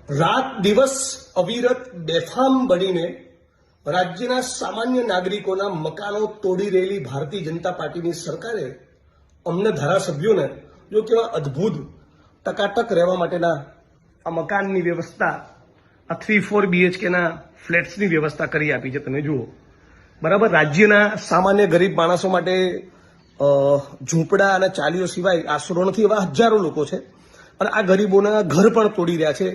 રાત દિવસ અવિરત બેફામ બનીને રાજ્યના સામાન્ય નાગરિકોના મકાનો તોડી રહેલી ભારતીય જનતા પાર્ટીની સરકારે અમને ધારાસભ્યોને જો કેવા અદ્ભુત ટકાટક રહેવા માટેના આ મકાનની વ્યવસ્થા, આ 3-4 BHKના ફ્લેટ્સની વ્યવસ્થા કરી આપી છે. તમે જુઓ બરાબર. રાજ્યના સામાન્ય ગરીબ માણસો માટે ઝૂંપડા અને ચાલીઓ સિવાય આશરો નથી એવા હજારો લોકો છે અને આ ગરીબોના ઘર પણ તોડી રહ્યા છે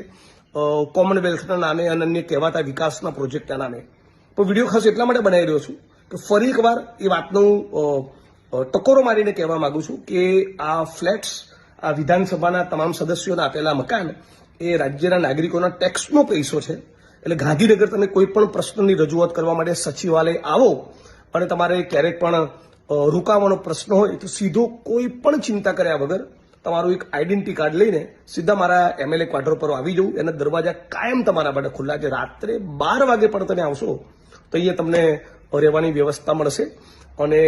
કોમનવેલ્થના નામે અને અન્ય કહેવાતા વિકાસના પ્રોજેક્ટના નામે. પણ વિડીયો ખાસ એટલા માટે બનાવી રહ્યો છું કે ફરી એકવાર એ વાતનો ટકોરો મારીને કહેવા માંગુ છું કે આ ફ્લેટ્સ, આ વિધાનસભાના તમામ સદસ્યોને આપેલા મકાન એ રાજ્યના નાગરિકોના ટેક્સનો પૈસો છે. એટલે ગાંધીનગર તમે કોઈ પણ પ્રશ્નની રજૂઆત કરવા માટે સચિવાલય આવો અને તમારે ક્યારેક પણ રોકાવાનો પ્રશ્ન હોય તો સીધો કોઈ પણ ચિંતા કર્યા વગર તમારું એક આઈડેન્ટિટી કાર્ડ લઈને સીધા મારા MLA ક્વાર્ટર પર આવી જવું. એના દરવાજા કાયમ તમારા માટે ખુલ્લા છે. રાત્રે 12 વાગે પણ તમે આવશો તો અહીંયા તમને રહેવાની વ્યવસ્થા મળશે અને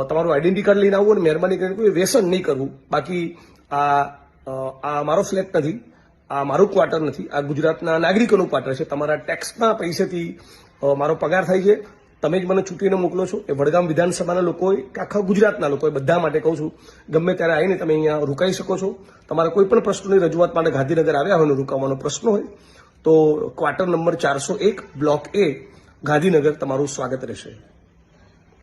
તમારું આઈડેન્ટિટી કાર્ડ લઈને આવવું અને મહેરબાની કરીને કોઈ વ્યસન નહીં કરવું. બાકી આ મારો ફ્લેટ નથી, આ મારું ક્વાર્ટર નથી, આ ગુજરાતના નાગરિકોનું ક્વાર્ટર છે. તમારા ટેક્સના પૈસેથી મારો પગાર થાય છે. તમે જ મને ચૂંટીને મોકલો છો. એ વડગામ વિધાનસભાના લોકોએ કે આખા ગુજરાતના લોકોએ બધા માટે કહું છું, ગમે ત્યારે આવીને તમે અહીંયા રોકાઈ શકો છો. તમારા કોઈ પણ પ્રશ્નોની રજૂઆત માટે ગાંધીનગર આવ્યા હોય ને રોકાવાનો પ્રશ્ન હોય તો quarter number 401 block A Gandhinagar તમારું સ્વાગત રહેશે.